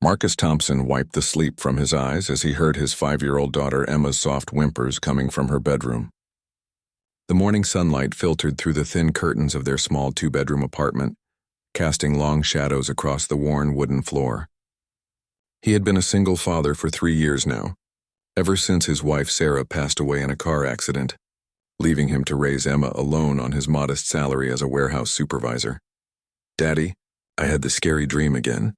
Marcus Thompson wiped the sleep from his eyes as he heard his 5-year-old daughter Emma's soft whimpers coming from her bedroom. The morning sunlight filtered through the thin curtains of their small 2-bedroom apartment, casting long shadows across the worn wooden floor. He had been a single father for 3 years now, ever since his wife Sarah passed away in a car accident, leaving him to raise Emma alone on his modest salary as a warehouse supervisor. "Daddy, I had the scary dream again,"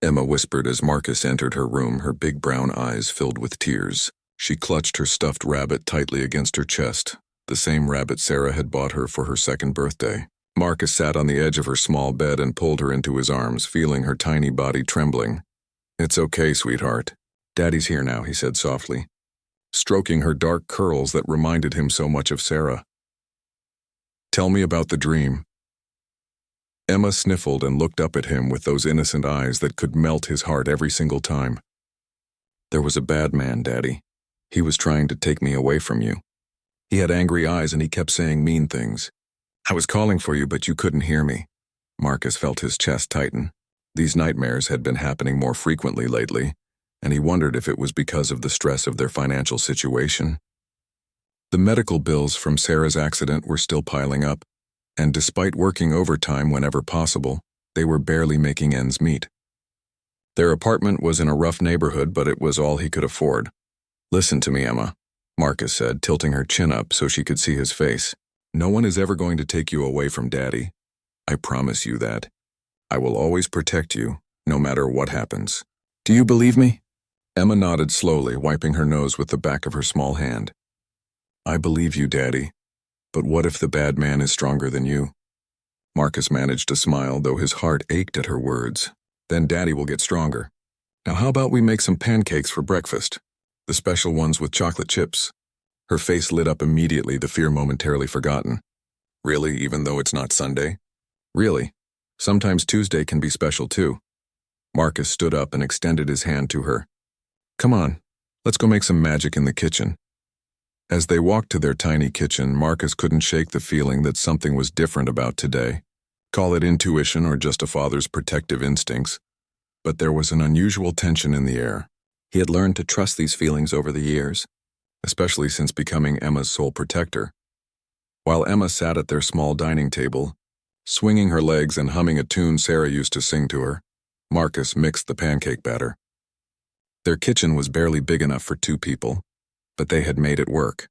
Emma whispered as Marcus entered her room, her big brown eyes filled with tears. She clutched her stuffed rabbit tightly against her chest, the same rabbit Sarah had bought her for her 2nd birthday. Marcus sat on the edge of her small bed and pulled her into his arms, feeling her tiny body trembling. "It's okay, sweetheart. Daddy's here now," he said softly, stroking her dark curls that reminded him so much of Sarah. "Tell me about the dream." Emma sniffled and looked up at him with those innocent eyes that could melt his heart every single time. "There was a bad man, Daddy. He was trying to take me away from you. He had angry eyes and he kept saying mean things. I was calling for you, but you couldn't hear me." Marcus felt his chest tighten. These nightmares had been happening more frequently lately, and he wondered if it was because of the stress of their financial situation. The medical bills from Sarah's accident were still piling up, and despite working overtime whenever possible, they were barely making ends meet. Their apartment was in a rough neighborhood, but it was all he could afford. "Listen to me, Emma," Marcus said, tilting her chin up so she could see his face. "No one is ever going to take you away from Daddy. I promise you that. I will always protect you, no matter what happens. Do you believe me?" Emma nodded slowly, wiping her nose with the back of her small hand. "I believe you, Daddy. But what if the bad man is stronger than you?" Marcus managed to smile, though his heart ached at her words. "Then Daddy will get stronger. Now how about we make some pancakes for breakfast? The special ones with chocolate chips." Her face lit up immediately, the fear momentarily forgotten. "Really, even though it's not Sunday?" "Really. Sometimes Tuesday can be special too." Marcus stood up and extended his hand to her. "Come on, let's go make some magic in the kitchen." As they walked to their tiny kitchen, Marcus couldn't shake the feeling that something was different about today. Call it intuition or just a father's protective instincts. But there was an unusual tension in the air. He had learned to trust these feelings over the years, especially since becoming Emma's sole protector. While Emma sat at their small dining table, swinging her legs and humming a tune Sarah used to sing to her, Marcus mixed the pancake batter. Their kitchen was barely big enough for 2 people, but they had made it work.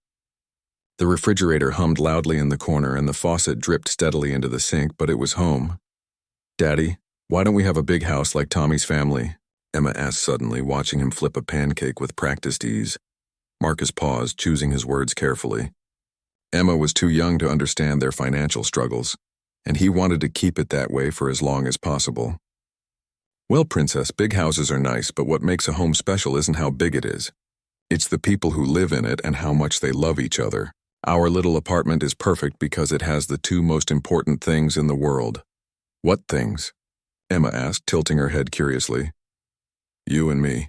The refrigerator hummed loudly in the corner and the faucet dripped steadily into the sink, but it was home. "Daddy, why don't we have a big house like Tommy's family?" Emma asked suddenly, watching him flip a pancake with practiced ease. Marcus paused, choosing his words carefully. Emma was too young to understand their financial struggles, and he wanted to keep it that way for as long as possible. "Well, Princess, big houses are nice, but what makes a home special isn't how big it is. It's the people who live in it and how much they love each other. Our little apartment is perfect because it has the 2 most important things in the world." "What things?" Emma asked, tilting her head curiously. "You and me,"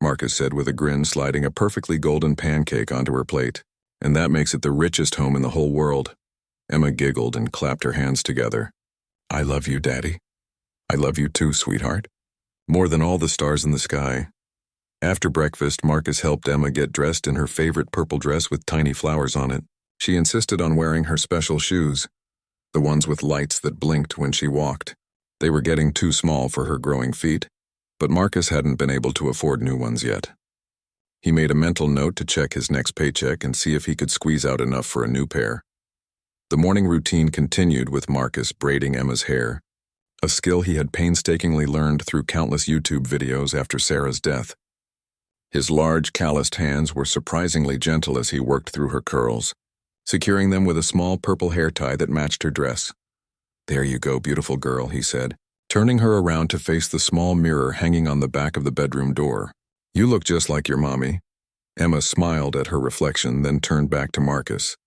Marcus said with a grin, sliding a perfectly golden pancake onto her plate. "And that makes it the richest home in the whole world." Emma giggled and clapped her hands together. "I love you, Daddy. I love you too, sweetheart. More than all the stars in the sky." After breakfast, Marcus helped Emma get dressed in her favorite purple dress with tiny flowers on it. She insisted on wearing her special shoes, the ones with lights that blinked when she walked. They were getting too small for her growing feet, but Marcus hadn't been able to afford new ones yet. He made a mental note to check his next paycheck and see if he could squeeze out enough for a new pair. The morning routine continued with Marcus braiding Emma's hair, a skill he had painstakingly learned through countless YouTube videos after Sarah's death. His large, calloused hands were surprisingly gentle as he worked through her curls, securing them with a small purple hair tie that matched her dress. "There you go, beautiful girl," he said, turning her around to face the small mirror hanging on the back of the bedroom door. "You look just like your mommy." Emma smiled at her reflection, then turned back to Marcus.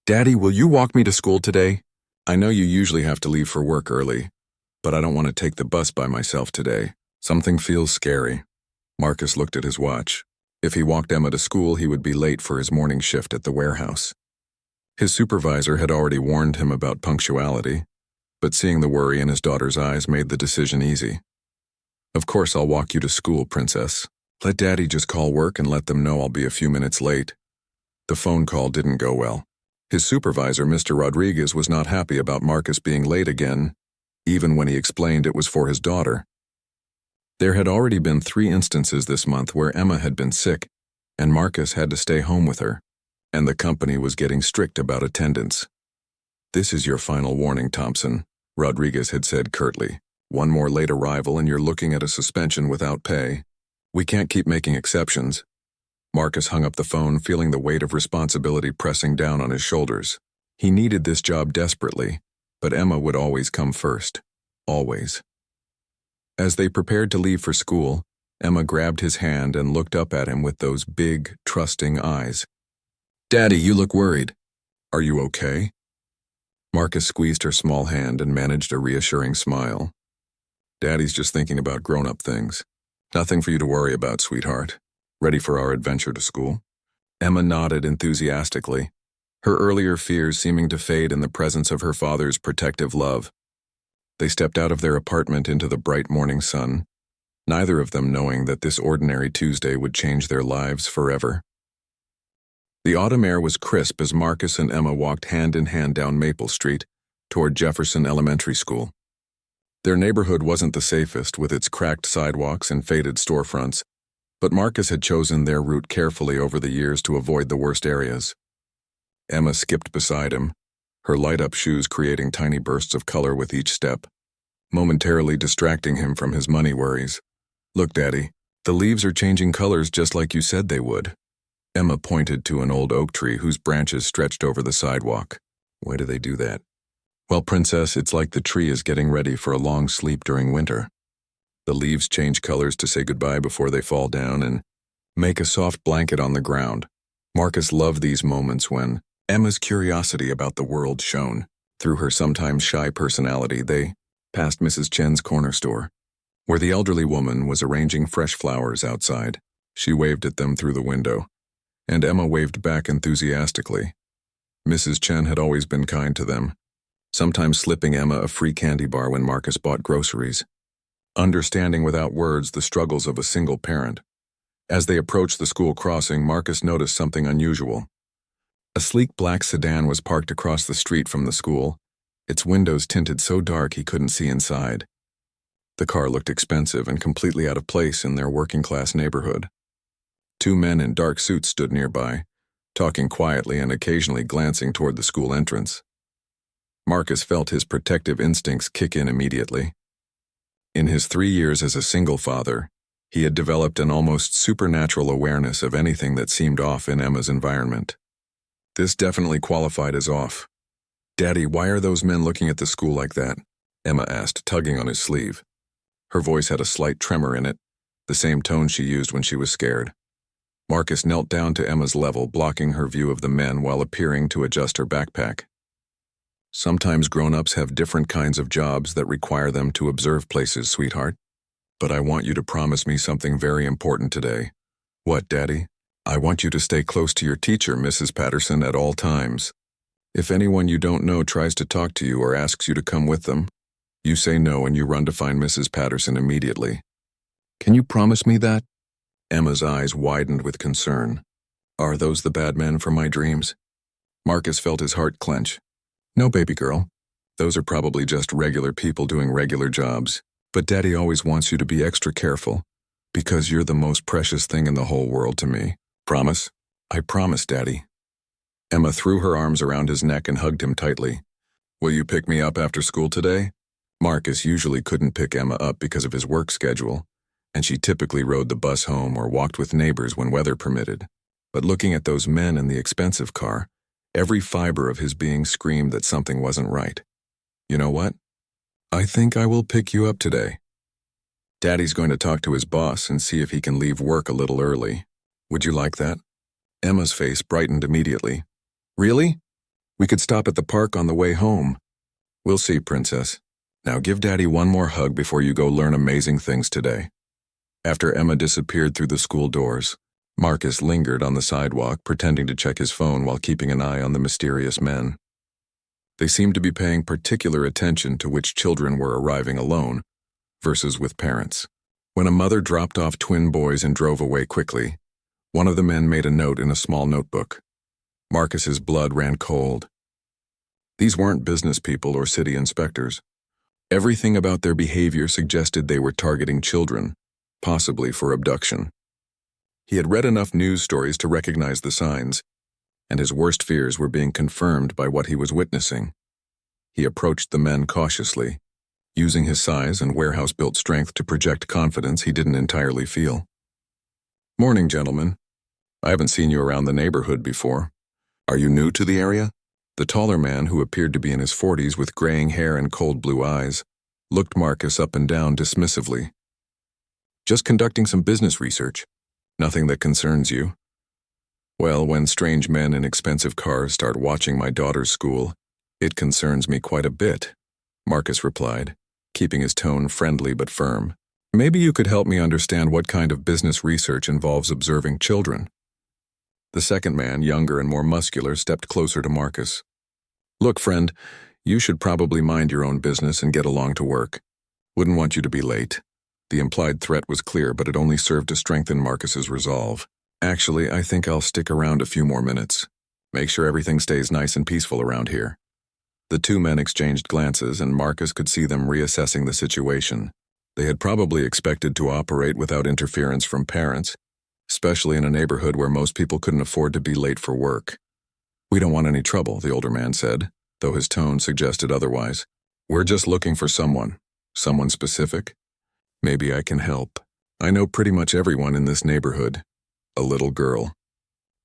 "Daddy, will you walk me to school today? I know you usually have to leave for work early, but I don't want to take the bus by myself today. Something feels scary." Marcus looked at his watch. If he walked Emma to school, he would be late for his morning shift at the warehouse. His supervisor had already warned him about punctuality, but seeing the worry in his daughter's eyes made the decision easy. Of course I'll walk you to school, Princess. Let Daddy just call work and let them know I'll be a few minutes late. The phone call didn't go well. His supervisor, Mr. Rodriguez, was not happy about Marcus being late again, even when he explained it was for his daughter. There had already been 3 instances this month where Emma had been sick, and Marcus had to stay home with her, and the company was getting strict about attendance. "This is your final warning, Thompson," Rodriguez had said curtly. "One more late arrival and you're looking at a suspension without pay. We can't keep making exceptions." Marcus hung up the phone, feeling the weight of responsibility pressing down on his shoulders. He needed this job desperately, but Emma would always come first. Always. As they prepared to leave for school, Emma grabbed his hand and looked up at him with those big, trusting eyes. "Daddy, you look worried. Are you okay?" Marcus squeezed her small hand and managed a reassuring smile. "Daddy's just thinking about grown-up things. Nothing for you to worry about, sweetheart. Ready for our adventure to school?" Emma nodded enthusiastically, her earlier fears seeming to fade in the presence of her father's protective love. They stepped out of their apartment into the bright morning sun, neither of them knowing that this ordinary Tuesday would change their lives forever. The autumn air was crisp as Marcus and Emma walked hand in hand down Maple Street toward Jefferson Elementary School. Their neighborhood wasn't the safest, with its cracked sidewalks and faded storefronts, but Marcus had chosen their route carefully over the years to avoid the worst areas. Emma skipped beside him, her light-up shoes creating tiny bursts of color with each step, momentarily distracting him from his money worries. "Look, Daddy, the leaves are changing colors just like you said they would." Emma pointed to an old oak tree whose branches stretched over the sidewalk. "Why do they do that?" "Well, Princess, it's like the tree is getting ready for a long sleep during winter. The leaves change colors to say goodbye before they fall down and make a soft blanket on the ground." Marcus loved these moments when Emma's curiosity about the world shone through her sometimes shy personality. They passed Mrs. Chen's corner store, where the elderly woman was arranging fresh flowers outside. She waved at them through the window, and Emma waved back enthusiastically. Mrs. Chen had always been kind to them, sometimes slipping Emma a free candy bar when Marcus bought groceries. Understanding without words the struggles of a single parent. As they approached the school crossing, Marcus noticed something unusual. A sleek black sedan was parked across the street from the school, its windows tinted so dark he couldn't see inside. The car looked expensive and completely out of place in their working-class neighborhood. 2 men in dark suits stood nearby, talking quietly and occasionally glancing toward the school entrance. Marcus felt his protective instincts kick in immediately. In his 3 years as a single father, he had developed an almost supernatural awareness of anything that seemed off in Emma's environment. This definitely qualified as off. "Daddy, why are those men looking at the school like that?" Emma asked, tugging on his sleeve. Her voice had a slight tremor in it, the same tone she used when she was scared. Marcus knelt down to Emma's level, blocking her view of the men while appearing to adjust her backpack. "Sometimes grown-ups have different kinds of jobs that require them to observe places, sweetheart. But I want you to promise me something very important today." "What, Daddy?" "I want you to stay close to your teacher, Mrs. Patterson, at all times. If anyone you don't know tries to talk to you or asks you to come with them, you say no and you run to find Mrs. Patterson immediately. Can you promise me that?" Emma's eyes widened with concern. "Are those the bad men from my dreams?" Marcus felt his heart clench. "No, baby girl. Those are probably just regular people doing regular jobs. But Daddy always wants you to be extra careful, because you're the most precious thing in the whole world to me. Promise?" "I promise, Daddy." Emma threw her arms around his neck and hugged him tightly. "Will you pick me up after school today?" Marcus usually couldn't pick Emma up because of his work schedule, and she typically rode the bus home or walked with neighbors when weather permitted. But looking at those men in the expensive car, every fiber of his being screamed that something wasn't right. "You know what? I think I will pick you up today. Daddy's going to talk to his boss and see if he can leave work a little early. Would you like that?" Emma's face brightened immediately. "Really? We could stop at the park on the way home." "We'll see, Princess. Now give Daddy one more hug before you go learn amazing things today." After Emma disappeared through the school doors, Marcus lingered on the sidewalk, pretending to check his phone while keeping an eye on the mysterious men. They seemed to be paying particular attention to which children were arriving alone versus with parents. When a mother dropped off twin boys and drove away quickly, one of the men made a note in a small notebook. Marcus's blood ran cold. These weren't business people or city inspectors. Everything about their behavior suggested they were targeting children, possibly for abduction. He had read enough news stories to recognize the signs, and his worst fears were being confirmed by what he was witnessing. He approached the men cautiously, using his size and warehouse-built strength to project confidence he didn't entirely feel. "Morning, gentlemen. I haven't seen you around the neighborhood before. Are you new to the area?" The taller man, who appeared to be in his 40s with graying hair and cold blue eyes, looked Marcus up and down dismissively. "Just conducting some business research. Nothing that concerns you." "Well, when strange men in expensive cars start watching my daughter's school, it concerns me quite a bit," Marcus replied, keeping his tone friendly but firm. "Maybe you could help me understand what kind of business research involves observing children." The second man, younger and more muscular, stepped closer to Marcus. "Look, friend, you should probably mind your own business and get along to work. Wouldn't want you to be late." The implied threat was clear, but it only served to strengthen Marcus's resolve. "Actually, I think I'll stick around a few more minutes. Make sure everything stays nice and peaceful around here." The two men exchanged glances, and Marcus could see them reassessing the situation. They had probably expected to operate without interference from parents, especially in a neighborhood where most people couldn't afford to be late for work. "We don't want any trouble," the older man said, though his tone suggested otherwise. "We're just looking for someone specific. Maybe I can help. I know pretty much everyone in this neighborhood. A little girl,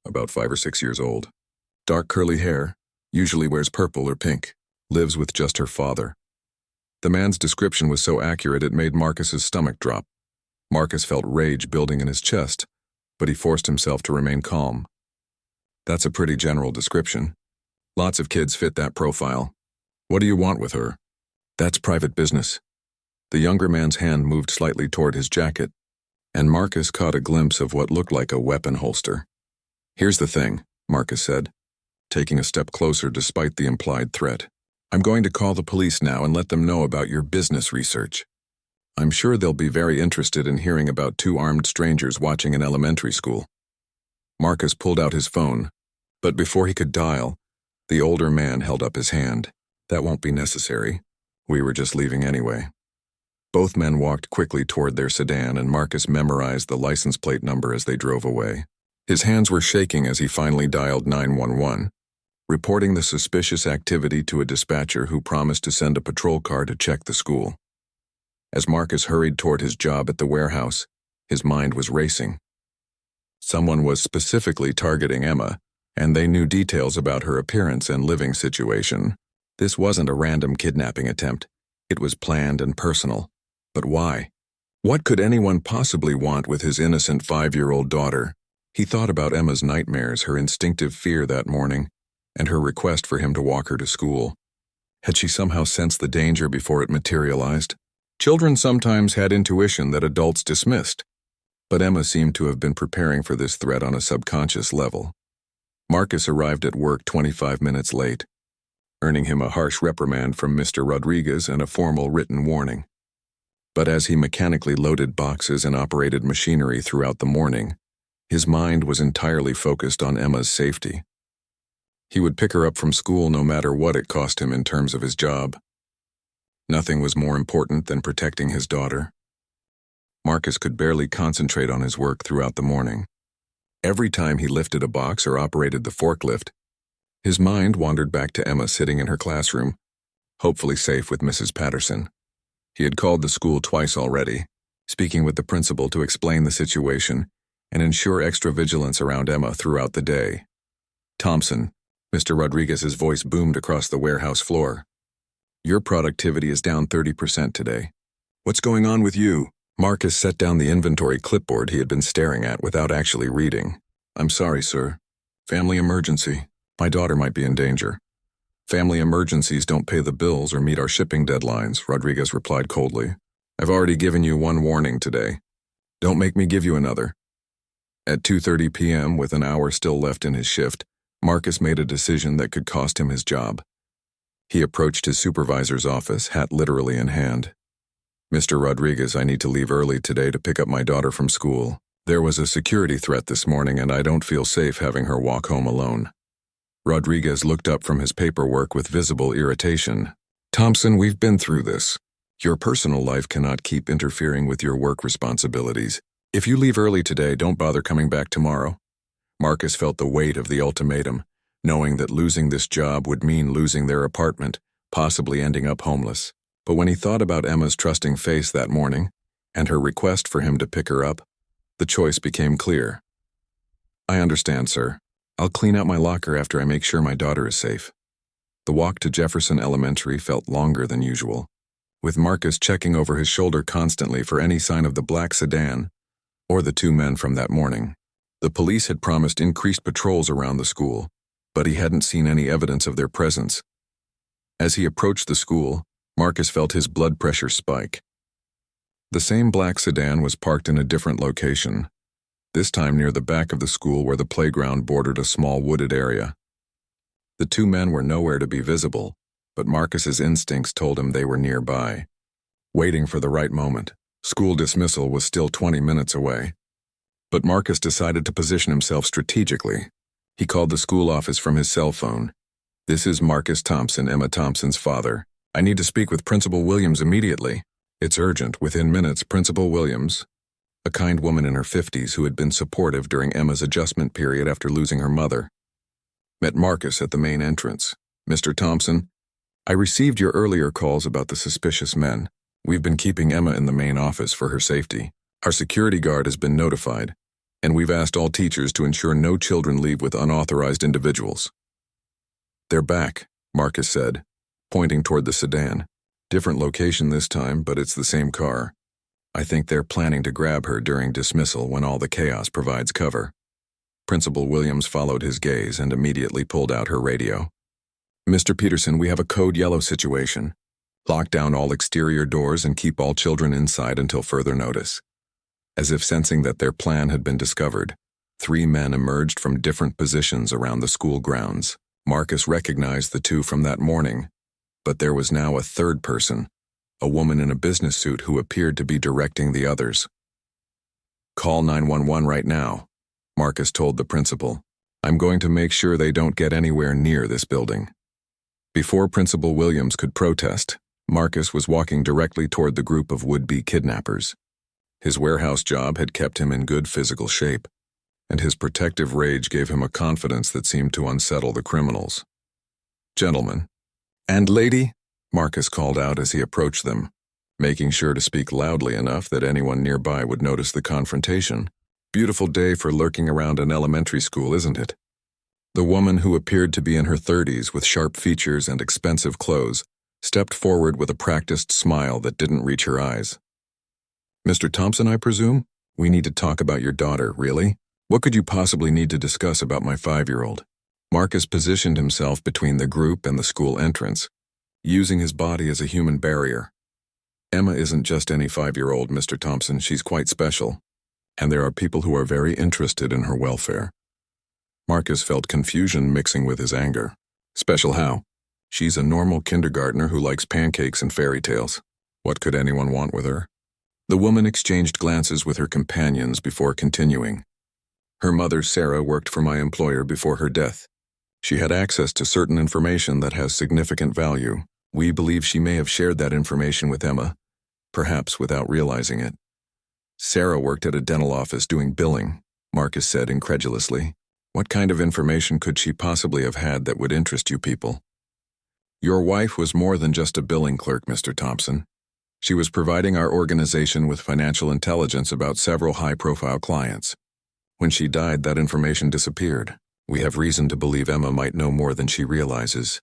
about 5 or 6 years old. Dark curly hair, usually wears purple or pink, lives with just her father." The man's description was so accurate it made Marcus's stomach drop. Marcus felt rage building in his chest, but he forced himself to remain calm. "That's a pretty general description. Lots of kids fit that profile. What do you want with her?" "That's private business." The younger man's hand moved slightly toward his jacket, and Marcus caught a glimpse of what looked like a weapon holster. "Here's the thing," Marcus said, taking a step closer despite the implied threat. "I'm going to call the police now and let them know about your business research. I'm sure they'll be very interested in hearing about two armed strangers watching an elementary school." Marcus pulled out his phone, but before he could dial, the older man held up his hand. "That won't be necessary. We were just leaving anyway." Both men walked quickly toward their sedan, and Marcus memorized the license plate number as they drove away. His hands were shaking as he finally dialed 911, reporting the suspicious activity to a dispatcher who promised to send a patrol car to check the school. As Marcus hurried toward his job at the warehouse, his mind was racing. Someone was specifically targeting Emma, and they knew details about her appearance and living situation. This wasn't a random kidnapping attempt. It was planned and personal. But why? What could anyone possibly want with his innocent 5-year-old daughter? He thought about Emma's nightmares, her instinctive fear that morning, and her request for him to walk her to school. Had she somehow sensed the danger before it materialized? Children sometimes had intuition that adults dismissed, but Emma seemed to have been preparing for this threat on a subconscious level. Marcus arrived at work 25 minutes late, earning him a harsh reprimand from Mr. Rodriguez and a formal written warning. But as he mechanically loaded boxes and operated machinery throughout the morning, his mind was entirely focused on Emma's safety. He would pick her up from school no matter what it cost him in terms of his job. Nothing was more important than protecting his daughter. Marcus could barely concentrate on his work throughout the morning. Every time he lifted a box or operated the forklift, his mind wandered back to Emma sitting in her classroom, hopefully safe with Mrs. Patterson. He had called the school twice already, speaking with the principal to explain the situation and ensure extra vigilance around Emma throughout the day. "Thompson," Mr. Rodriguez's voice boomed across the warehouse floor. "Your productivity is down 30% today. What's going on with you?" Marcus set down the inventory clipboard he had been staring at without actually reading. "I'm sorry, sir. Family emergency. My daughter might be in danger." "Family emergencies don't pay the bills or meet our shipping deadlines," Rodriguez replied coldly. "I've already given you one warning today. Don't make me give you another." At 2:30 p.m., with an hour still left in his shift, Marcus made a decision that could cost him his job. He approached his supervisor's office, hat literally in hand. Mr. Rodriguez, I need to leave early today to pick up my daughter from school. There was a security threat this morning and I don't feel safe having her walk home alone. Rodriguez looked up from his paperwork with visible irritation. Thompson, we've been through this. Your personal life cannot keep interfering with your work responsibilities. If you leave early today, don't bother coming back tomorrow. Marcus felt the weight of the ultimatum, knowing that losing this job would mean losing their apartment, possibly ending up homeless. But when he thought about Emma's trusting face that morning, and her request for him to pick her up, the choice became clear. I understand, sir. I'll clean out my locker after I make sure my daughter is safe. The walk to Jefferson Elementary felt longer than usual, with Marcus checking over his shoulder constantly for any sign of the black sedan or the two men from that morning. The police had promised increased patrols around the school, but he hadn't seen any evidence of their presence. As he approached the school, Marcus felt his blood pressure spike. The same black sedan was parked in a different location, this time near the back of the school where the playground bordered a small wooded area. The two men were nowhere to be visible, but Marcus's instincts told him they were nearby, waiting for the right moment. School dismissal was still 20 minutes away. But Marcus decided to position himself strategically. He called the school office from his cell phone. This is Marcus Thompson, Emma Thompson's father. I need to speak with Principal Williams immediately. It's urgent. Within minutes, Principal Williams, a kind woman in her 50s who had been supportive during Emma's adjustment period after losing her mother, met Marcus at the main entrance. Mr. Thompson, I received your earlier calls about the suspicious men. We've been keeping Emma in the main office for her safety. Our security guard has been notified, and we've asked all teachers to ensure no children leave with unauthorized individuals. They're back, Marcus said, pointing toward the sedan. Different location this time, but it's the same car. I think they're planning to grab her during dismissal when all the chaos provides cover. Principal Williams followed his gaze and immediately pulled out her radio. Mr. Peterson, we have a code yellow situation. Lock down all exterior doors and keep all children inside until further notice. As if sensing that their plan had been discovered, 3 men emerged from different positions around the school grounds. Marcus recognized the 2 from that morning, but there was now a third person, a woman in a business suit who appeared to be directing the others. Call 911 right now, Marcus told the principal. I'm going to make sure they don't get anywhere near this building. Before Principal Williams could protest, Marcus was walking directly toward the group of would-be kidnappers. His warehouse job had kept him in good physical shape, and his protective rage gave him a confidence that seemed to unsettle the criminals. Gentlemen, and lady, Marcus called out as he approached them, making sure to speak loudly enough that anyone nearby would notice the confrontation. Beautiful day for lurking around an elementary school, isn't it? The woman, who appeared to be in her 30s with sharp features and expensive clothes, stepped forward with a practiced smile that didn't reach her eyes. Mr. Thompson, I presume? We need to talk about your daughter, really? What could you possibly need to discuss about my 5-year-old? Marcus positioned himself between the group and the school entrance, using his body as a human barrier. Emma isn't just any 5-year-old, Mr. Thompson. She's quite special, and there are people who are very interested in her welfare. Marcus felt confusion mixing with his anger. Special how? She's a normal kindergartner who likes pancakes and fairy tales. What could anyone want with her? The woman exchanged glances with her companions before continuing. Her mother, Sarah, worked for my employer before her death. She had access to certain information that has significant value. We believe she may have shared that information with Emma, perhaps without realizing it. Sarah worked at a dental office doing billing, Marcus said incredulously. What kind of information could she possibly have had that would interest you people? Your wife was more than just a billing clerk, Mr. Thompson. She was providing our organization with financial intelligence about several high-profile clients. When she died, that information disappeared. We have reason to believe Emma might know more than she realizes.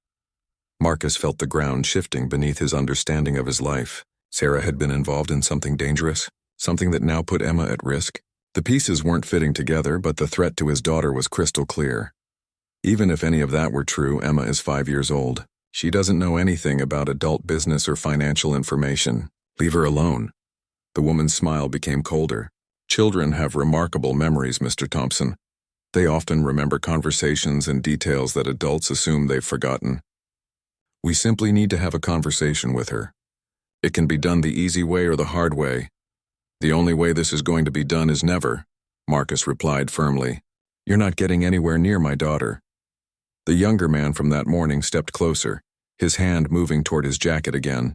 Marcus felt the ground shifting beneath his understanding of his life. Sarah had been involved in something dangerous, something that now put Emma at risk. The pieces weren't fitting together, but the threat to his daughter was crystal clear. Even if any of that were true, Emma is 5 years old. She doesn't know anything about adult business or financial information. Leave her alone. The woman's smile became colder. Children have remarkable memories, Mr. Thompson. They often remember conversations and details that adults assume they've forgotten. We simply need to have a conversation with her. It can be done the easy way or the hard way. The only way this is going to be done is never, Marcus replied firmly. You're not getting anywhere near my daughter. The younger man from that morning stepped closer, his hand moving toward his jacket again.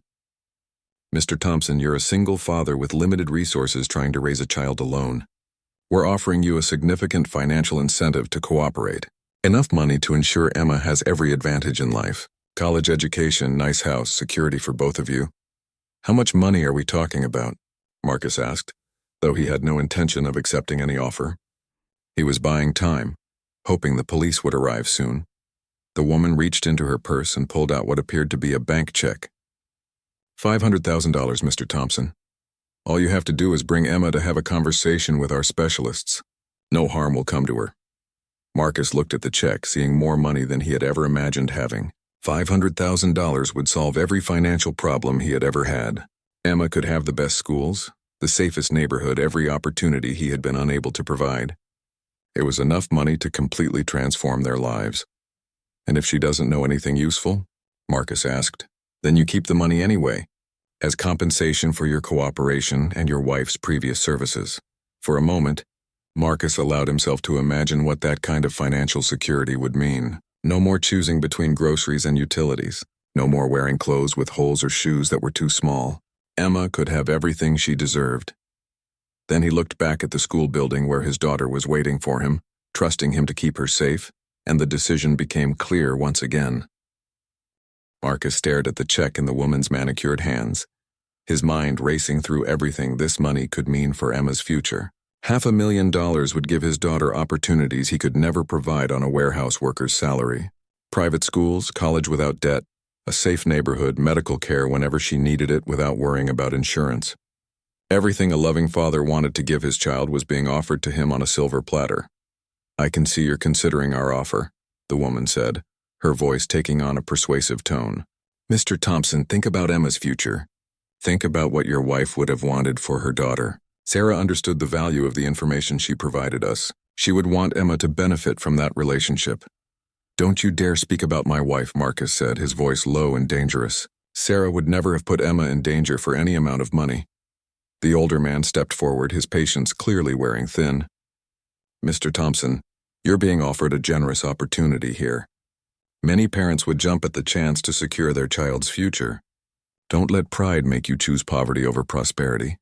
Mr. Thompson, you're a single father with limited resources trying to raise a child alone. We're offering you a significant financial incentive to cooperate. Enough money to ensure Emma has every advantage in life. College education, nice house, security for both of you. How much money are we talking about? Marcus asked, though he had no intention of accepting any offer. He was buying time, hoping the police would arrive soon. The woman reached into her purse and pulled out what appeared to be a bank check. $500,000, Mr. Thompson. All you have to do is bring Emma to have a conversation with our specialists. No harm will come to her. Marcus looked at the check, seeing more money than he had ever imagined having. $500,000 would solve every financial problem he had ever had. Emma could have the best schools, the safest neighborhood, every opportunity he had been unable to provide. It was enough money to completely transform their lives. And if she doesn't know anything useful? Marcus asked. Then you keep the money anyway, as compensation for your cooperation and your wife's previous services. For a moment, Marcus allowed himself to imagine what that kind of financial security would mean. No more choosing between groceries and utilities. No more wearing clothes with holes or shoes that were too small. Emma could have everything she deserved. Then he looked back at the school building where his daughter was waiting for him, trusting him to keep her safe, and the decision became clear once again. Marcus stared at the check in the woman's manicured hands, his mind racing through everything this money could mean for Emma's future. $500,000 would give his daughter opportunities he could never provide on a warehouse worker's salary. Private schools, college without debt, a safe neighborhood, medical care whenever she needed it without worrying about insurance. Everything a loving father wanted to give his child was being offered to him on a silver platter. I can see you're considering our offer, the woman said, her voice taking on a persuasive tone. Mr. Thompson, think about Emma's future. Think about what your wife would have wanted for her daughter. Sarah understood the value of the information she provided us. She would want Emma to benefit from that relationship. Don't you dare speak about my wife, Marcus said, his voice low and dangerous. Sarah would never have put Emma in danger for any amount of money. The older man stepped forward, his patience clearly wearing thin. Mr. Thompson, you're being offered a generous opportunity here. Many parents would jump at the chance to secure their child's future. Don't let pride make you choose poverty over prosperity.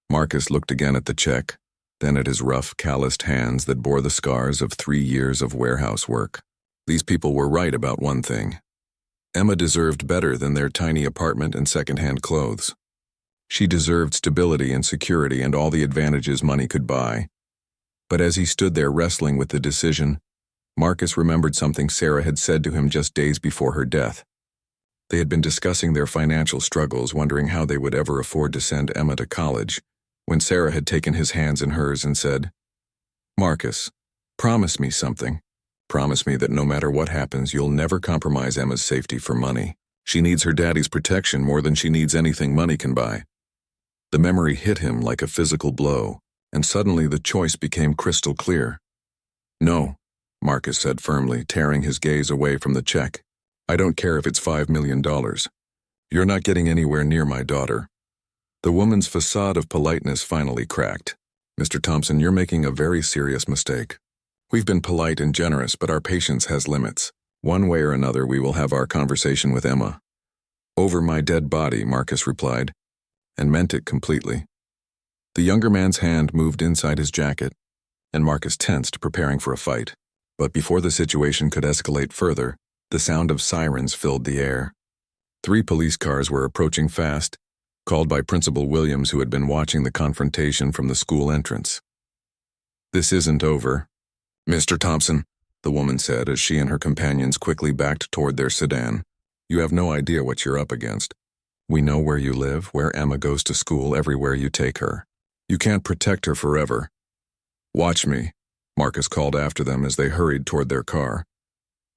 Marcus looked again at the check, then at his rough, calloused hands that bore the scars of 3 years of warehouse work. These people were right about one thing. Emma deserved better than their tiny apartment and second-hand clothes. She deserved stability and security and all the advantages money could buy. But as he stood there wrestling with the decision, Marcus remembered something Sarah had said to him just days before her death. They had been discussing their financial struggles, wondering how they would ever afford to send Emma to college, when Sarah had taken his hands in hers and said, Marcus, promise me something. Promise me that no matter what happens, you'll never compromise Emma's safety for money. She needs her daddy's protection more than she needs anything money can buy. The memory hit him like a physical blow, and suddenly the choice became crystal clear. No, Marcus said firmly, tearing his gaze away from the check. I don't care if it's $5 million. You're not getting anywhere near my daughter. The woman's facade of politeness finally cracked. Mr. Thompson, you're making a very serious mistake. We've been polite and generous, but our patience has limits. One way or another, we will have our conversation with Emma. Over my dead body, Marcus replied, and meant it completely. The younger man's hand moved inside his jacket, and Marcus tensed, preparing for a fight. But before the situation could escalate further, the sound of sirens filled the air. 3 police cars were approaching fast, called by Principal Williams, who had been watching the confrontation from the school entrance. This isn't over, Mr. Thompson, the woman said as she and her companions quickly backed toward their sedan. You have no idea what you're up against. We know where you live, where Emma goes to school, everywhere you take her. You can't protect her forever. Watch me, Marcus called after them as they hurried toward their car.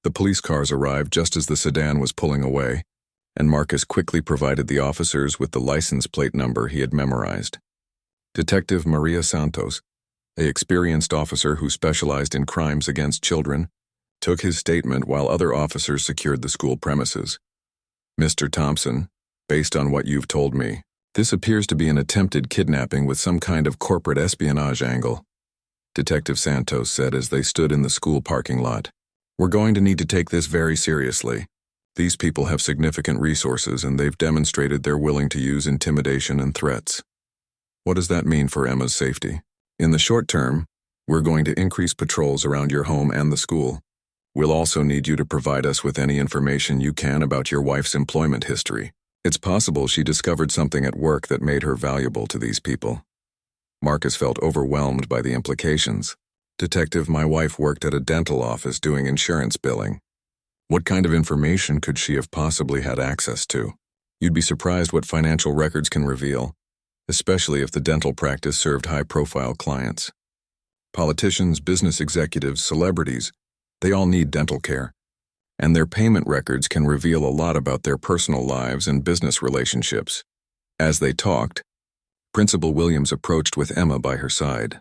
The police cars arrived just as the sedan was pulling away, and Marcus quickly provided the officers with the license plate number he had memorized. Detective Maria Santos, an experienced officer who specialized in crimes against children, took his statement while other officers secured the school premises. Mr. Thompson, Based on what you've told me, this appears to be an attempted kidnapping with some kind of corporate espionage angle, Detective Santos said as they stood in the school parking lot. We're going to need to take this very seriously. These people have significant resources and they've demonstrated they're willing to use intimidation and threats. What does that mean for Emma's safety? In the short term, we're going to increase patrols around your home and the school. We'll also need you to provide us with any information you can about your wife's employment history. It's possible she discovered something at work that made her valuable to these people. Marcus felt overwhelmed by the implications. Detective, my wife worked at a dental office doing insurance billing. What kind of information could she have possibly had access to? You'd be surprised what financial records can reveal, especially if the dental practice served high-profile clients. Politicians, business executives, celebrities, they all need dental care, and their payment records can reveal a lot about their personal lives and business relationships. As they talked, Principal Williams approached with Emma by her side.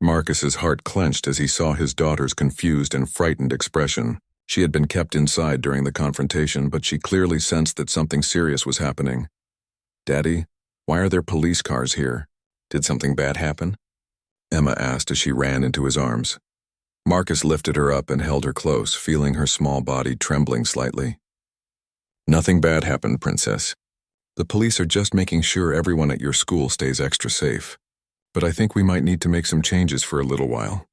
Marcus's heart clenched as he saw his daughter's confused and frightened expression. She had been kept inside during the confrontation, but she clearly sensed that something serious was happening. Daddy, why are there police cars here? Did something bad happen? Emma asked as she ran into his arms. Marcus lifted her up and held her close, feeling her small body trembling slightly. Nothing bad happened, Princess. The police are just making sure everyone at your school stays extra safe. But I think we might need to make some changes for a little while.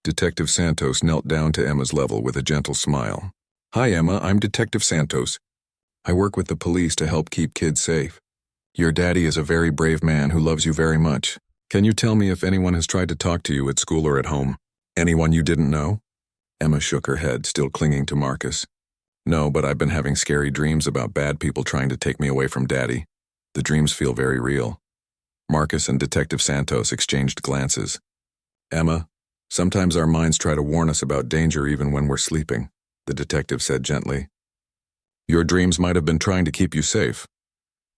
Detective Santos knelt down to Emma's level with a gentle smile. Hi, Emma, I'm Detective Santos. I work with the police to help keep kids safe. Your daddy is a very brave man who loves you very much. Can you tell me if anyone has tried to talk to you at school or at home? Anyone you didn't know? Emma shook her head, still clinging to Marcus. No, but I've been having scary dreams about bad people trying to take me away from Daddy. The dreams feel very real. Marcus and Detective Santos exchanged glances. Emma, sometimes our minds try to warn us about danger even when we're sleeping, the detective said gently. Your dreams might have been trying to keep you safe.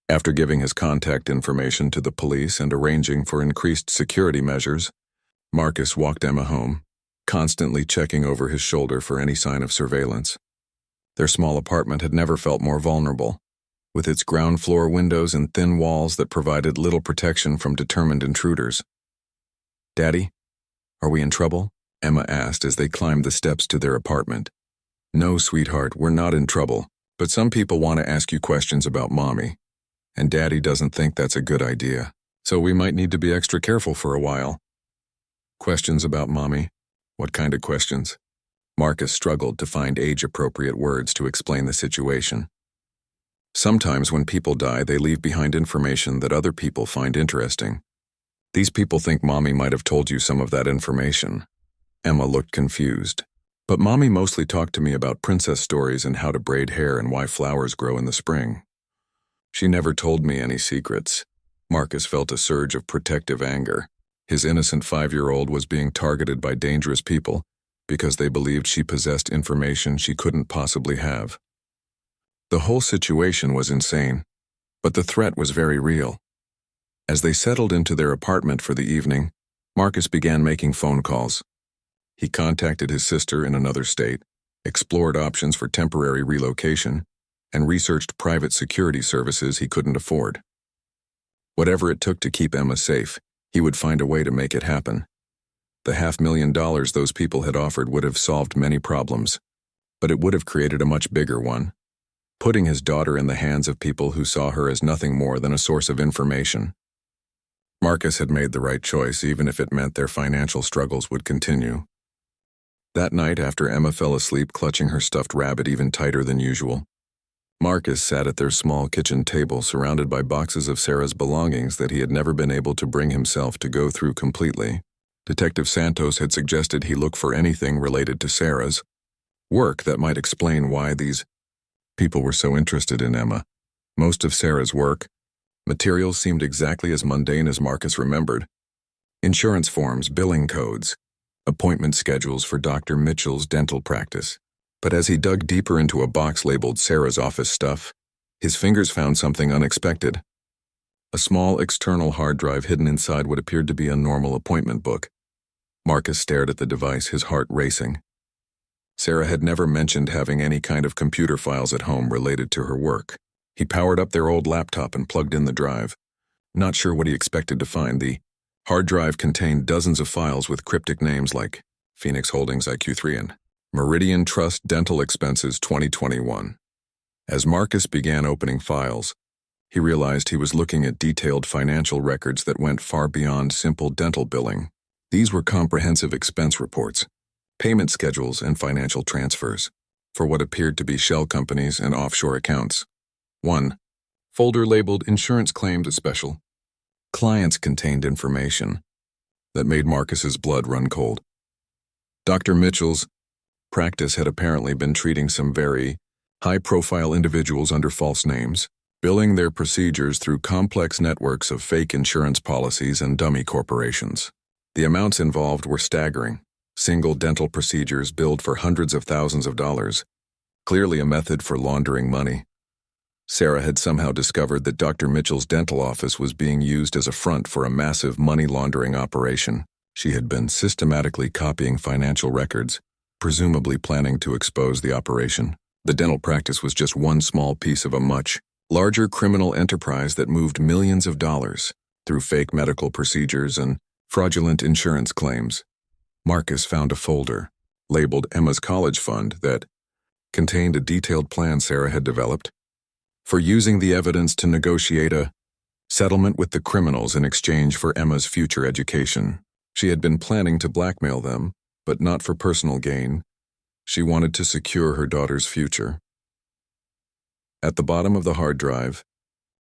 After giving his contact information to the police and arranging for increased security measures, Marcus walked Emma home, constantly checking over his shoulder for any sign of surveillance. Their small apartment had never felt more vulnerable, with its ground floor windows and thin walls that provided little protection from determined intruders. Daddy, are we in trouble? Emma asked as they climbed the steps to their apartment. No, sweetheart, we're not in trouble, but some people want to ask you questions about Mommy, and Daddy doesn't think that's a good idea, so we might need to be extra careful for a while. Questions about Mommy? What kind of questions? Marcus struggled to find age-appropriate words to explain the situation. Sometimes when people die, they leave behind information that other people find interesting. These people think Mommy might have told you some of that information. Emma looked confused. But Mommy mostly talked to me about princess stories and how to braid hair and why flowers grow in the spring. She never told me any secrets. Marcus felt a surge of protective anger. His innocent 5-year-old was being targeted by dangerous people because they believed she possessed information she couldn't possibly have. The whole situation was insane, but the threat was very real. As they settled into their apartment for the evening, Marcus began making phone calls. He contacted his sister in another state, explored options for temporary relocation, and researched private security services he couldn't afford. Whatever it took to keep Emma safe, he would find a way to make it happen. The $500,000 those people had offered would have solved many problems, but it would have created a much bigger one, putting his daughter in the hands of people who saw her as nothing more than a source of information. Marcus had made the right choice, even if it meant their financial struggles would continue. That night, after Emma fell asleep clutching her stuffed rabbit even tighter than usual, Marcus sat at their small kitchen table surrounded by boxes of Sarah's belongings that he had never been able to bring himself to go through completely. Detective Santos had suggested he look for anything related to Sarah's work that might explain why these people were so interested in Emma. Most of Sarah's work materials seemed exactly as mundane as Marcus remembered. Insurance forms, billing codes, appointment schedules for Dr. Mitchell's dental practice. But as he dug deeper into a box labeled Sarah's office stuff, his fingers found something unexpected. A small external hard drive hidden inside what appeared to be a normal appointment book. Marcus stared at the device, his heart racing. Sarah had never mentioned having any kind of computer files at home related to her work. He powered up their old laptop and plugged in the drive. Not sure what he expected to find. The hard drive contained dozens of files with cryptic names like Phoenix Holdings IQ3 and Meridian Trust Dental Expenses 2021. As Marcus began opening files, he realized he was looking at detailed financial records that went far beyond simple dental billing. These were comprehensive expense reports, payment schedules, and financial transfers for what appeared to be shell companies and offshore accounts. 1. Folder labeled Insurance Claims Special. Clients contained information that made Marcus's blood run cold. Dr. Mitchell's practice had apparently been treating some very high-profile individuals under false names, billing their procedures through complex networks of fake insurance policies and dummy corporations. The amounts involved were staggering. Single dental procedures billed for hundreds of thousands of dollars. Clearly a method for laundering money. Sarah had somehow discovered that Dr. Mitchell's dental office was being used as a front for a massive money laundering operation. She had been systematically copying financial records, presumably planning to expose the operation. The dental practice was just one small piece of a much larger criminal enterprise that moved millions of dollars through fake medical procedures and fraudulent insurance claims. Marcus found a folder labeled Emma's College Fund that contained a detailed plan Sarah had developed for using the evidence to negotiate a settlement with the criminals in exchange for Emma's future education. She had been planning to blackmail them, but not for personal gain. She wanted to secure her daughter's future. At the bottom of the hard drive,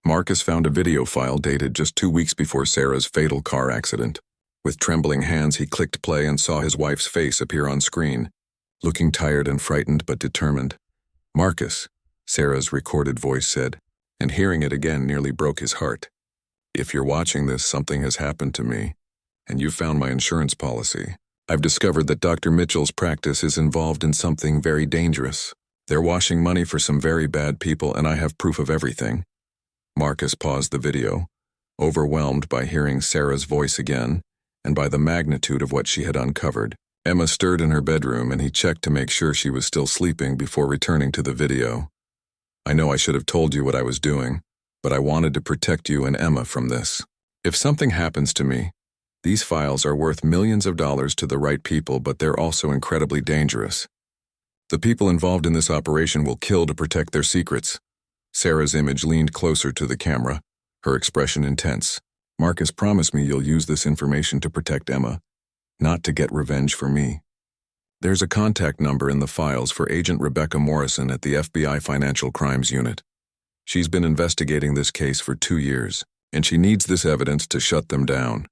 Marcus found a video file dated just 2 weeks before Sarah's fatal car accident. With trembling hands, he clicked play and saw his wife's face appear on screen, looking tired and frightened but determined. "Marcus," Sarah's recorded voice said, and hearing it again nearly broke his heart. "If you're watching this, something has happened to me, and you found my insurance policy. I've discovered that Dr. Mitchell's practice is involved in something very dangerous. They're washing money for some very bad people, and I have proof of everything." Marcus paused the video, overwhelmed by hearing Sarah's voice again and by the magnitude of what she had uncovered. Emma stirred in her bedroom, and he checked to make sure she was still sleeping before returning to the video. "I know I should have told you what I was doing, but I wanted to protect you and Emma from this. If something happens to me, these files are worth millions of dollars to the right people, but they're also incredibly dangerous. The people involved in this operation will kill to protect their secrets." Sarah's image leaned closer to the camera, her expression intense. "Marcus, promise me you'll use this information to protect Emma, not to get revenge for me. There's a contact number in the files for Agent Rebecca Morrison at the FBI Financial Crimes Unit. She's been investigating this case for 2 years, and she needs this evidence to shut them down."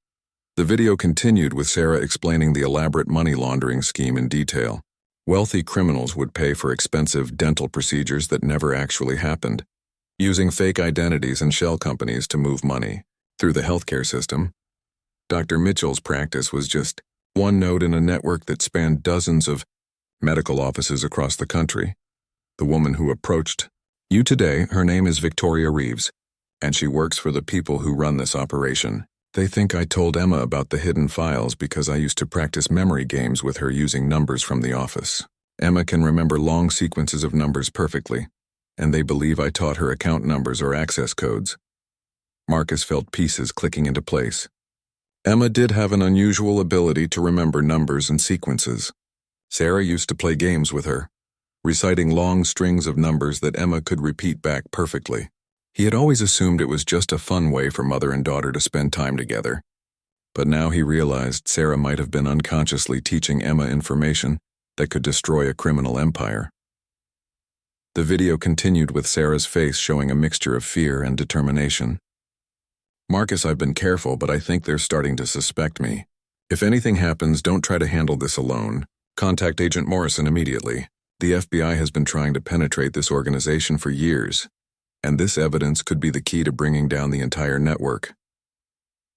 The video continued with Sarah explaining the elaborate money laundering scheme in detail. Wealthy criminals would pay for expensive dental procedures that never actually happened, using fake identities and shell companies to move money through the healthcare system. Dr. Mitchell's practice was just one node in a network that spanned dozens of medical offices across the country. The woman who approached you today, her name is Victoria Reeves, and she works for the people who run this operation. They think I told Emma about the hidden files because I used to practice memory games with her using numbers from the office. Emma can remember long sequences of numbers perfectly, and they believe I taught her account numbers or access codes. Marcus felt pieces clicking into place. Emma did have an unusual ability to remember numbers and sequences. Sarah used to play games with her, reciting long strings of numbers that Emma could repeat back perfectly. He had always assumed it was just a fun way for mother and daughter to spend time together. But now he realized Sarah might have been unconsciously teaching Emma information that could destroy a criminal empire. The video continued with Sarah's face showing a mixture of fear and determination. "Marcus, I've been careful, but I think they're starting to suspect me. If anything happens, don't try to handle this alone. Contact Agent Morrison immediately. The FBI has been trying to penetrate this organization for years, and this evidence could be the key to bringing down the entire network."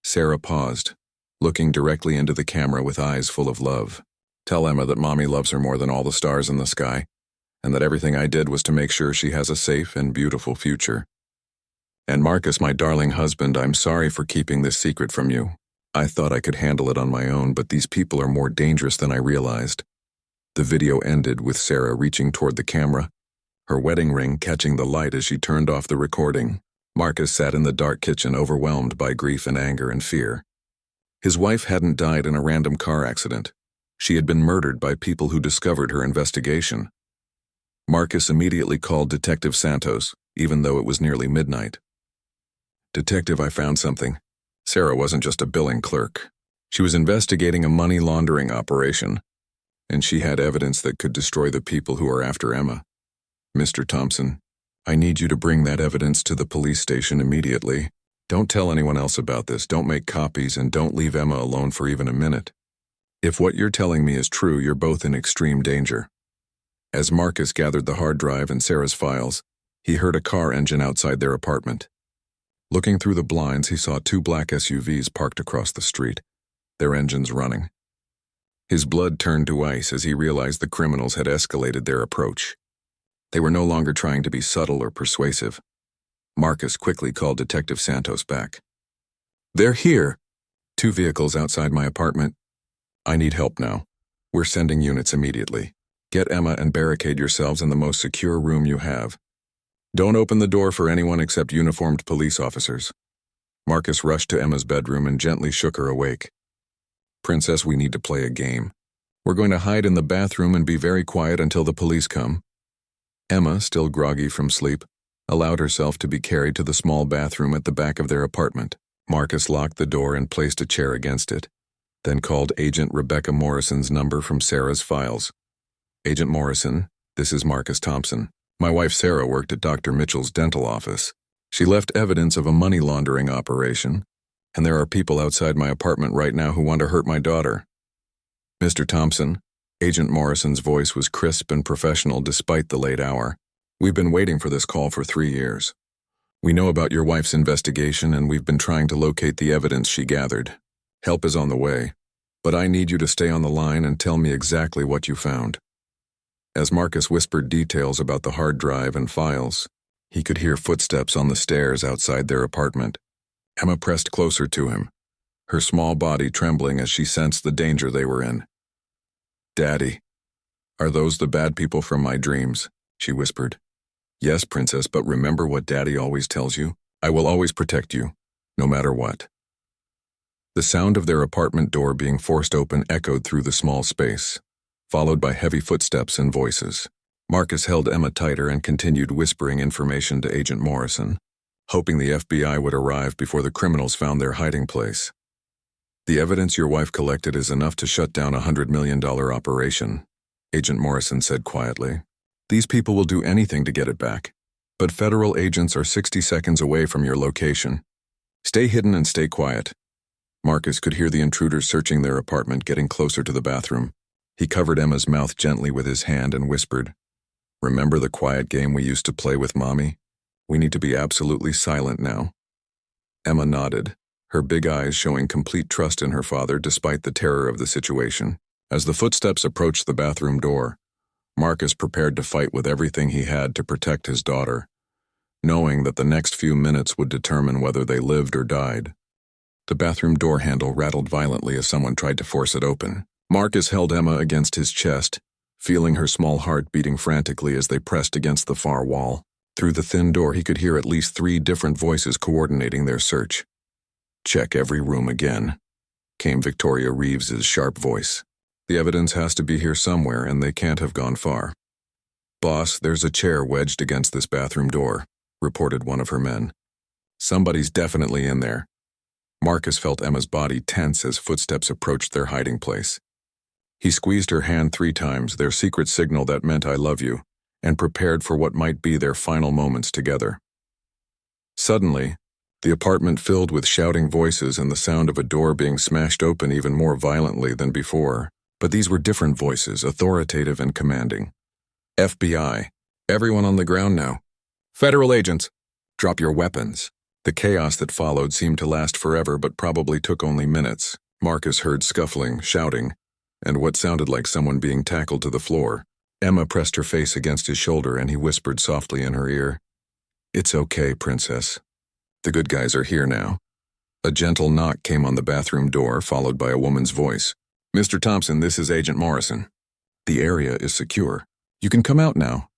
Sarah paused, looking directly into the camera with eyes full of love. "Tell Emma that Mommy loves her more than all the stars in the sky, and that everything I did was to make sure she has a safe and beautiful future. And Marcus, my darling husband, I'm sorry for keeping this secret from you. I thought I could handle it on my own, but these people are more dangerous than I realized." The video ended with Sarah reaching toward the camera, her wedding ring catching the light as she turned off the recording. Marcus sat in the dark kitchen, overwhelmed by grief and anger and fear. His wife hadn't died in a random car accident. She had been murdered by people who discovered her investigation. Marcus immediately called Detective Santos, even though it was nearly midnight. "Detective, I found something." Sarah wasn't just a billing clerk. She was investigating a money laundering operation, and she had evidence that could destroy the people who are after Emma. "Mr. Thompson, I need you to bring that evidence to the police station immediately. Don't tell anyone else about this, don't make copies, and don't leave Emma alone for even a minute. If what you're telling me is true, you're both in extreme danger." As Marcus gathered the hard drive and Sarah's files, he heard a car engine outside their apartment. Looking through the blinds, he saw 2 black SUVs parked across the street, their engines running. His blood turned to ice as he realized the criminals had escalated their approach. They were no longer trying to be subtle or persuasive. Marcus quickly called Detective Santos back. "They're here. 2 vehicles outside my apartment. I need help now. We're sending units immediately. Get Emma and barricade yourselves in the most secure room you have. Don't open the door for anyone except uniformed police officers." Marcus rushed to Emma's bedroom and gently shook her awake. "Princess, we need to play a game. We're going to hide in the bathroom and be very quiet until the police come." Emma, still groggy from sleep, allowed herself to be carried to the small bathroom at the back of their apartment. Marcus locked the door and placed a chair against it, then called Agent Rebecca Morrison's number from Sarah's files. "Agent Morrison, this is Marcus Thompson. My wife Sarah worked at Dr. Mitchell's dental office. She left evidence of a money laundering operation, and there are people outside my apartment right now who want to hurt my daughter." "Mr. Thompson," Agent Morrison's voice was crisp and professional despite the late hour. "We've been waiting for this call for 3 years. We know about your wife's investigation, and we've been trying to locate the evidence she gathered. Help is on the way, but I need you to stay on the line and tell me exactly what you found." As Marcus whispered details about the hard drive and files, he could hear footsteps on the stairs outside their apartment. Emma pressed closer to him, her small body trembling as she sensed the danger they were in. "Daddy, are those the bad people from my dreams?" she whispered. "Yes, Princess, but remember what Daddy always tells you? I will always protect you, no matter what." The sound of their apartment door being forced open echoed through the small space, followed by heavy footsteps and voices. Marcus held Emma tighter and continued whispering information to Agent Morrison, hoping the FBI would arrive before the criminals found their hiding place. "The evidence your wife collected is enough to shut down a $100 million operation," Agent Morrison said quietly. "These people will do anything to get it back, but federal agents are 60 seconds away from your location. Stay hidden and stay quiet." Marcus could hear the intruders searching their apartment, getting closer to the bathroom. He covered Emma's mouth gently with his hand and whispered, "Remember the quiet game we used to play with Mommy? We need to be absolutely silent now." Emma nodded, her big eyes showing complete trust in her father despite the terror of the situation. As the footsteps approached the bathroom door, Marcus prepared to fight with everything he had to protect his daughter, knowing that the next few minutes would determine whether they lived or died. The bathroom door handle rattled violently as someone tried to force it open. Marcus held Emma against his chest, feeling her small heart beating frantically as they pressed against the far wall. Through the thin door, he could hear at least 3 different voices coordinating their search. "Check every room again," came Victoria Reeves's sharp voice. "The evidence has to be here somewhere, and they can't have gone far." "Boss, there's a chair wedged against this bathroom door," reported one of her men. "Somebody's definitely in there." Marcus felt Emma's body tense as footsteps approached their hiding place. He squeezed her hand 3 times, their secret signal that meant "I love you," and prepared for what might be their final moments together. Suddenly, the apartment filled with shouting voices and the sound of a door being smashed open even more violently than before. But these were different voices, authoritative and commanding. "FBI, everyone on the ground now. Federal agents, drop your weapons." The chaos that followed seemed to last forever but probably took only minutes. Marcus heard scuffling, shouting, and what sounded like someone being tackled to the floor. Emma pressed her face against his shoulder and he whispered softly in her ear, "It's okay, Princess. The good guys are here now." A gentle knock came on the bathroom door, followed by a woman's voice. "Mr. Thompson, this is Agent Morrison. The area is secure. You can come out now."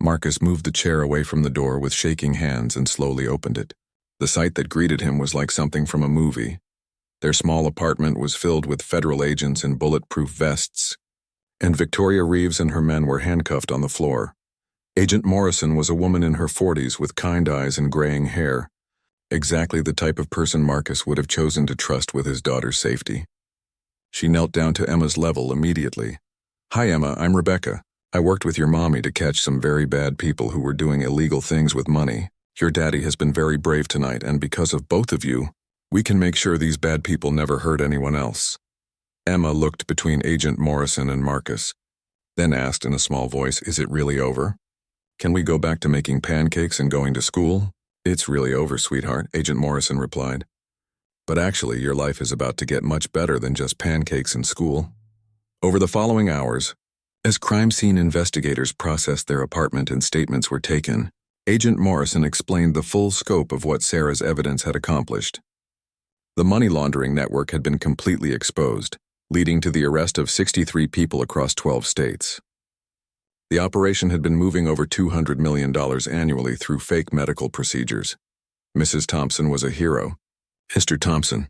Marcus moved the chair away from the door with shaking hands and slowly opened it. The sight that greeted him was like something from a movie. Their small apartment was filled with federal agents in bulletproof vests, and Victoria Reeves and her men were handcuffed on the floor. Agent Morrison was a woman in her 40s with kind eyes and graying hair, exactly the type of person Marcus would have chosen to trust with his daughter's safety. She knelt down to Emma's level immediately. "Hi, Emma, I'm Rebecca. I worked with your mommy to catch some very bad people who were doing illegal things with money. Your daddy has been very brave tonight, and because of both of you, we can make sure these bad people never hurt anyone else." Emma looked between Agent Morrison and Marcus, then asked in a small voice, "Is it really over? Can we go back to making pancakes and going to school?" "It's really over, sweetheart," Agent Morrison replied. "But actually, your life is about to get much better than just pancakes and school." Over the following hours, as crime scene investigators processed their apartment and statements were taken, Agent Morrison explained the full scope of what Sarah's evidence had accomplished. The money laundering network had been completely exposed, leading to the arrest of 63 people across 12 states. The operation had been moving over $200 million annually through fake medical procedures. Mrs. Thompson was a hero. "Mr. Thompson,"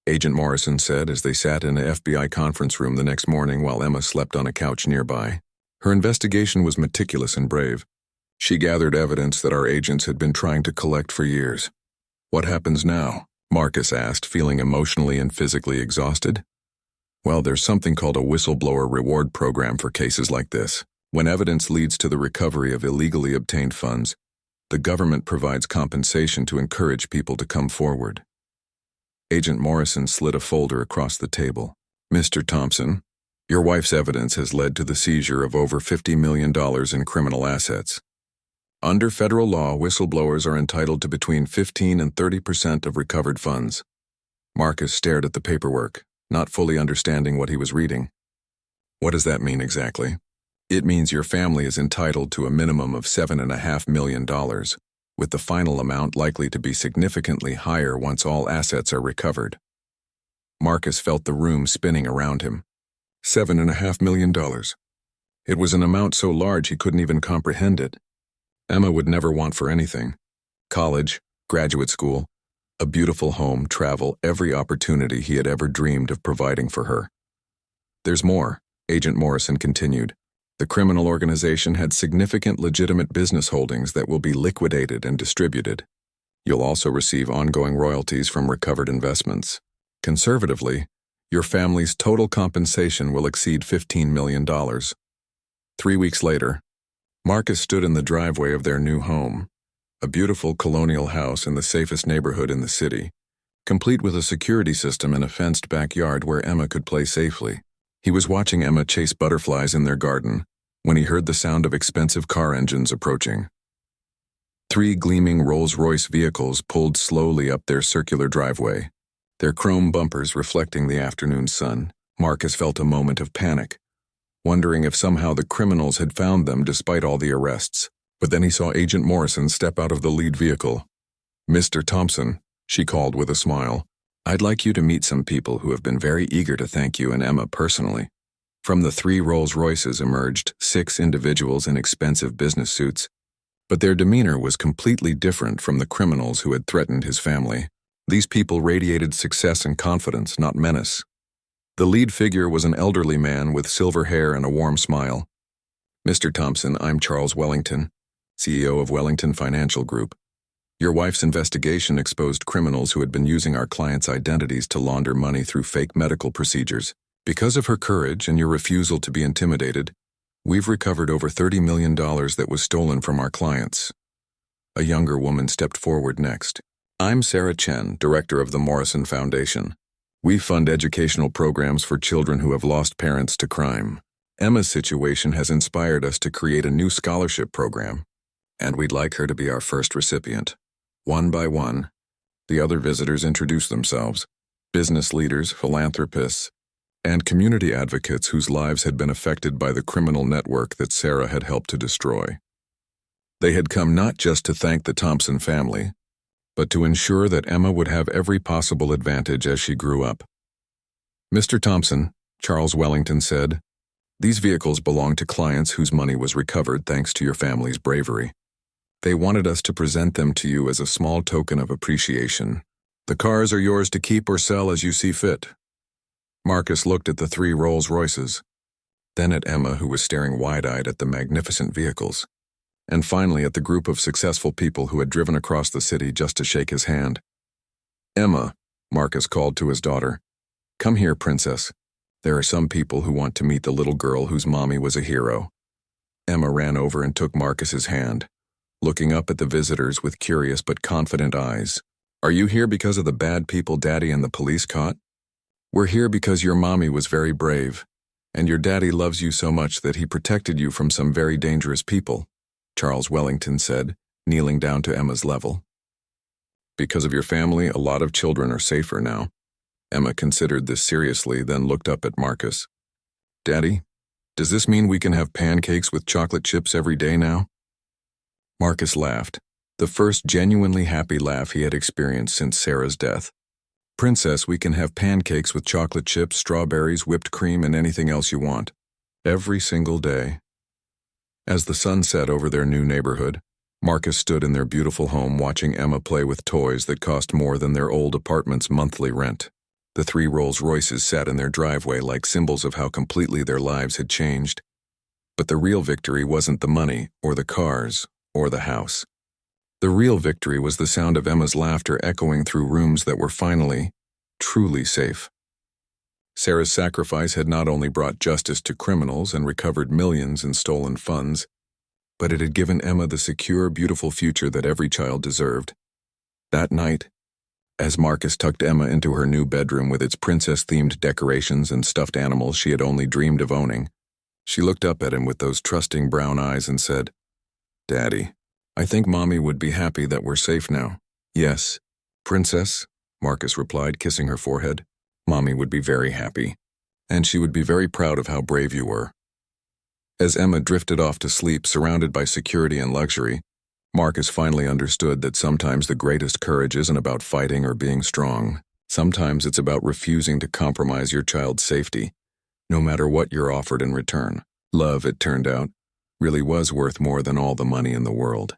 Agent Morrison said as they sat in an FBI conference room the next morning while Emma slept on a couch nearby. Her investigation was meticulous and brave. She gathered evidence that our agents had been trying to collect for years. "What happens now?" Marcus asked, feeling emotionally and physically exhausted. "Well, there's something called a whistleblower reward program for cases like this. When evidence leads to the recovery of illegally obtained funds, the government provides compensation to encourage people to come forward." Agent Morrison slid a folder across the table. "Mr. Thompson, your wife's evidence has led to the seizure of over $50 million in criminal assets. Under federal law, whistleblowers are entitled to between 15 and 30% of recovered funds." Marcus stared at the paperwork, not fully understanding what he was reading. "What does that mean exactly?" "It means your family is entitled to a minimum of $7.5 million, with the final amount likely to be significantly higher once all assets are recovered." Marcus felt the room spinning around him. $7.5 million. It was an amount so large he couldn't even comprehend it. Emma would never want for anything. College, graduate school, a beautiful home, travel, every opportunity he had ever dreamed of providing for her. "There's more," Agent Morrison continued. "The criminal organization had significant legitimate business holdings that will be liquidated and distributed. You'll also receive ongoing royalties from recovered investments. Conservatively, your family's total compensation will exceed $15 million. 3 weeks later, Marcus stood in the driveway of their new home, a beautiful colonial house in the safest neighborhood in the city, complete with a security system and a fenced backyard where Emma could play safely. He was watching Emma chase butterflies in their garden when he heard the sound of expensive car engines approaching. 3 gleaming Rolls-Royce vehicles pulled slowly up their circular driveway, their chrome bumpers reflecting the afternoon sun. Marcus felt a moment of panic, wondering if somehow the criminals had found them despite all the arrests. But then he saw Agent Morrison step out of the lead vehicle. "Mr. Thompson," she called with a smile, "I'd like you to meet some people who have been very eager to thank you and Emma personally." From the 3 Rolls-Royces emerged 6 individuals in expensive business suits, but their demeanor was completely different from the criminals who had threatened his family. These people radiated success and confidence, not menace. The lead figure was an elderly man with silver hair and a warm smile. "Mr. Thompson, I'm Charles Wellington, CEO of Wellington Financial Group. Your wife's investigation exposed criminals who had been using our clients' identities to launder money through fake medical procedures. Because of her courage and your refusal to be intimidated, we've recovered over $30 million that was stolen from our clients." A younger woman stepped forward next. "I'm Sarah Chen, director of the Morrison Foundation. We fund educational programs for children who have lost parents to crime. Emma's situation has inspired us to create a new scholarship program, and we'd like her to be our first recipient." One by one, the other visitors introduced themselves: business leaders, philanthropists, and community advocates whose lives had been affected by the criminal network that Sarah had helped to destroy. They had come not just to thank the Thompson family, but to ensure that Emma would have every possible advantage as she grew up. "Mr. Thompson," Charles Wellington said, These vehicles belong to clients whose money was recovered thanks to your family's bravery. They wanted us to present them to you as a small token of appreciation. The cars are yours to keep or sell as you see fit. Marcus looked at the 3 Rolls-Royces, then at Emma, who was staring wide-eyed at the magnificent vehicles, and finally at the group of successful people who had driven across the city just to shake his hand. "Emma," Marcus called to his daughter, "come here, princess. There are some people who want to meet the little girl whose mommy was a hero." Emma ran over and took Marcus's hand, looking up at the visitors with curious but confident eyes. "Are you here because of the bad people Daddy and the police caught?" "We're here because your mommy was very brave, and your daddy loves you so much that he protected you from some very dangerous people," Charles Wellington said, kneeling down to Emma's level. "Because of your family, a lot of children are safer now." Emma considered this seriously, then looked up at Marcus. "Daddy, does this mean we can have pancakes with chocolate chips every day now?" Marcus laughed, the first genuinely happy laugh he had experienced since Sarah's death. "Princess, we can have pancakes with chocolate chips, strawberries, whipped cream, and anything else you want. Every single day." As the sun set over their new neighborhood, Marcus stood in their beautiful home watching Emma play with toys that cost more than their old apartment's monthly rent. The 3 Rolls-Royces sat in their driveway like symbols of how completely their lives had changed. But the real victory wasn't the money, or the cars, or the house. The real victory was the sound of Emma's laughter echoing through rooms that were finally, truly safe. Sarah's sacrifice had not only brought justice to criminals and recovered millions in stolen funds, but it had given Emma the secure, beautiful future that every child deserved. That night, as Marcus tucked Emma into her new bedroom with its princess-themed decorations and stuffed animals she had only dreamed of owning, she looked up at him with those trusting brown eyes and said, "Daddy, I think Mommy would be happy that we're safe now." "Yes, Princess," Marcus replied, kissing her forehead. "Mommy would be very happy, and she would be very proud of how brave you were." As Emma drifted off to sleep, surrounded by security and luxury, Marcus finally understood that sometimes the greatest courage isn't about fighting or being strong. Sometimes it's about refusing to compromise your child's safety, no matter what you're offered in return. Love, it turned out, really was worth more than all the money in the world.